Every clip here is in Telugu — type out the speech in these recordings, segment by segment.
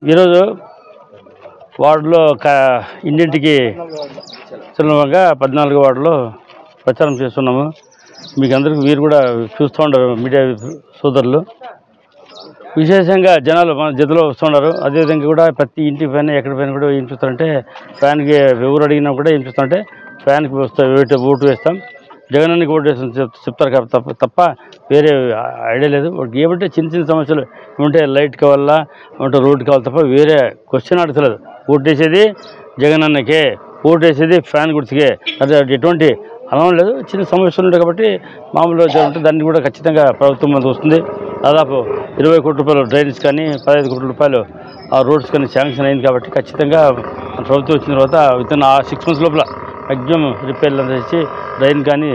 ఈరోజు వార్డులో ఇంటింటికి సులభంగా 14 వార్డులో ప్రచారం చేస్తున్నాము. మీకు అందరికీ మీరు కూడా చూస్తూ ఉంటారు, మీడియా సోదరులు. విశేషంగా జనాలు మన జతలో వస్తున్నారు. అదేవిధంగా కూడా ప్రతి ఇంటి పైన ఎక్కడి పైన కూడా ఏం చూస్తారంటే ఫ్యాన్కి ఎవరు అడిగినా కూడా ఏం చూస్తారంటే ఫ్యాన్కి ఓటు వేస్తాం, జగనన్నకి ఓటు వేస్తాం చెప్తారు తప్ప వేరే ఐడియా లేదు. ఏమంటే చిన్న చిన్న సమస్యలు ఏమంటే లైట్ కావాలా, ఏమంటే రోడ్డు కావాలి తప్ప వేరే క్వశ్చన్ అడగలేదు. ఓటు వేసేది జగనన్నకే, ఓటు వేసేది ఫ్యాన్ గుర్తుకే. అది ఎటువంటి అనవడం లేదు. చిన్న సమస్యలు ఉంటాయి కాబట్టి మామూలుగా జరుగుతుంది. దాన్ని కూడా ఖచ్చితంగా ప్రభుత్వం మనకు వస్తుంది. దాదాపు 20 కోట్ల రూపాయలు డ్రైనేజ్ కానీ 15 కోట్ల రూపాయలు ఆ రోడ్స్ కానీ శాంక్షన్ అయింది కాబట్టి ఖచ్చితంగా ప్రభుత్వం వచ్చిన తర్వాత వితిన్ 6 months లోపల మ్యాక్సిమం రిపేర్లు అంతా చేసి డ్రైన్ కానీ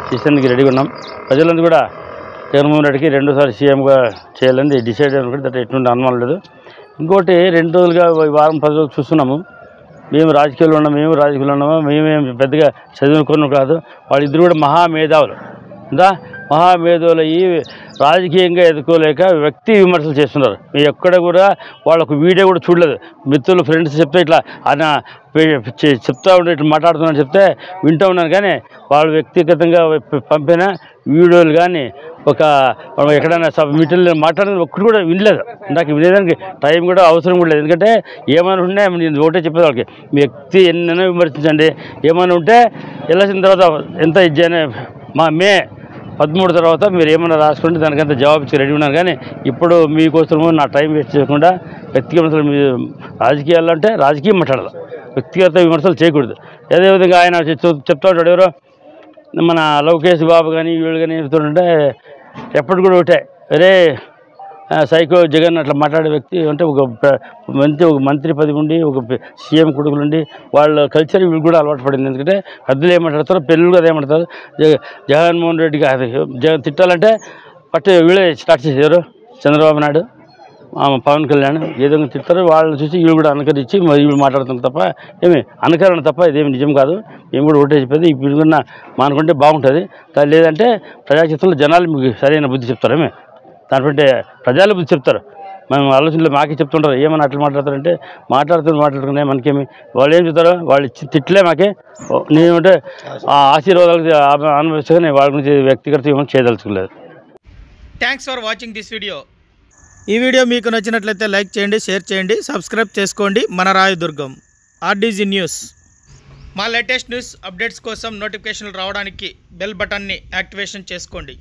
చేసేందుకు రెడీగా ఉన్నాం. ప్రజలందరూ కూడా జగన్మోహన్ రెడ్డికి 2సారి సీఎంగా చేయాలని డిసైడ్ అయిన దాంట్లో ఎటువంటి అనుమానం లేదు. ఇంకోటి 2 రోజులుగా వారం 10 రోజులు చూస్తున్నాము. మేము రాజకీయాల్లో ఉన్నాము, మేమేం పెద్దగా చదువుకున్నాం కాదు. వాళ్ళిద్దరు కూడా మహామేధావులు. మహామేధావులు ఈ రాజకీయంగా ఎదుర్కోలేక వ్యక్తి విమర్శలు చేస్తున్నారు. మేము ఎక్కడ కూడా వాళ్ళకు వీడియో కూడా చూడలేదు. మిత్రులు ఫ్రెండ్స్ చెప్తే ఇట్లా ఆయన చెప్తా ఉంటే ఇట్లా మాట్లాడుతున్నాను చెప్తే వింటూ ఉన్నాను, కానీ వాళ్ళు వ్యక్తిగతంగా పంపిన వీడియోలు కానీ ఎక్కడైనా మీటింగ్లో మాట్లాడిన ఒక్కటి కూడా వినలేదు. నాకు వినేదానికి టైం కూడా అవసరం కూడా లేదు. ఎందుకంటే ఏమైనా ఉంటే నేను ఒకటే చెప్పేది వాళ్ళకి, మీ వ్యక్తి ఎన్నైనా విమర్శించండి, ఏమైనా ఉంటే వెళ్ళిన తర్వాత ఎంత ఇచ్చానే మే 13 తర్వాత మీరు ఏమైనా రాసుకుంటే దానికంతా జవాబు ఇచ్చి రెడీ ఉన్నారు. కానీ ఇప్పుడు మీకోసము నా టైం వేస్ట్ చేయకుండా వ్యక్తిగత రాజకీయాల్లో అంటే రాజకీయం మాట్లాడాలి, వ్యక్తిగత విమర్శలు చేయకూడదు. అదేవిధంగా ఆయన చెప్తా ఉంటాడు, ఎవరో మన లోకేష్ బాబు కానీ వీళ్ళు కానీ చెప్తుంటే ఎప్పటి కూడా ఒకటే, అరే సైకో జగన్ అట్లా మాట్లాడే వ్యక్తి అంటే ఒక మంత్రి పదవి ఉండి ఒక సీఎం కొడుకులు ఉండి వాళ్ళ కల్చర్ వీళ్ళు కూడా అలవాటు పడింది. ఎందుకంటే పెద్దలు ఏమంటారు, పెళ్ళిళ్ళు కూడా ఏమంటారు, జగన్మోహన్ రెడ్డికి జగన్ తిట్టాలంటే వీళ్ళే స్టార్ట్ చేశారు. చంద్రబాబు నాయుడు, పవన్ కళ్యాణ్ ఏదో తిట్టారు. వాళ్ళని చూసి వీళ్ళు కూడా అనుకరించి వీళ్ళు మాట్లాడుతున్నారు తప్ప ఏమి అనుకరణ తప్ప ఇదేమి నిజం కాదు. మేము కూడా ఒకటే చెప్పేది, ఇప్పుడు కూడా మానుకుంటే బాగుంటుంది. లేదంటే ప్రజాక్షేత్రంలో జనాలు మీకు సరైన బుద్ధి చెప్తారేమే, దానికంటే ప్రజలు బుద్ధి చెప్తారు. మేము ఆలోచనలో మాకే చెప్తుంటారు, ఏమన్నా అట్లా మాట్లాడతారంటే మాట్లాడుకునే మనకేమి. వాళ్ళు ఏం చెప్తారు, వాళ్ళు తిట్లే మాకే. నేనేమంటే ఆ ఆశీర్వాదాలకు అనుభవిస్తూనే వాళ్ళ గురించి వ్యక్తిగత ఏమైనా చేయదలుచుకోలేదు. Thanks for watching this video. ఈ వీడియో మీకు నచ్చినట్లయితే లైక్ చేయండి, షేర్ చేయండి, సబ్స్క్రైబ్ చేసుకోండి. మన రాయదుర్గం RDG న్యూస్. మా లేటెస్ట్ న్యూస్ అప్డేట్స్ కోసం నోటిఫికేషన్లు రావడానికి బెల్ బటన్ని యాక్టివేషన్ చేసుకోండి.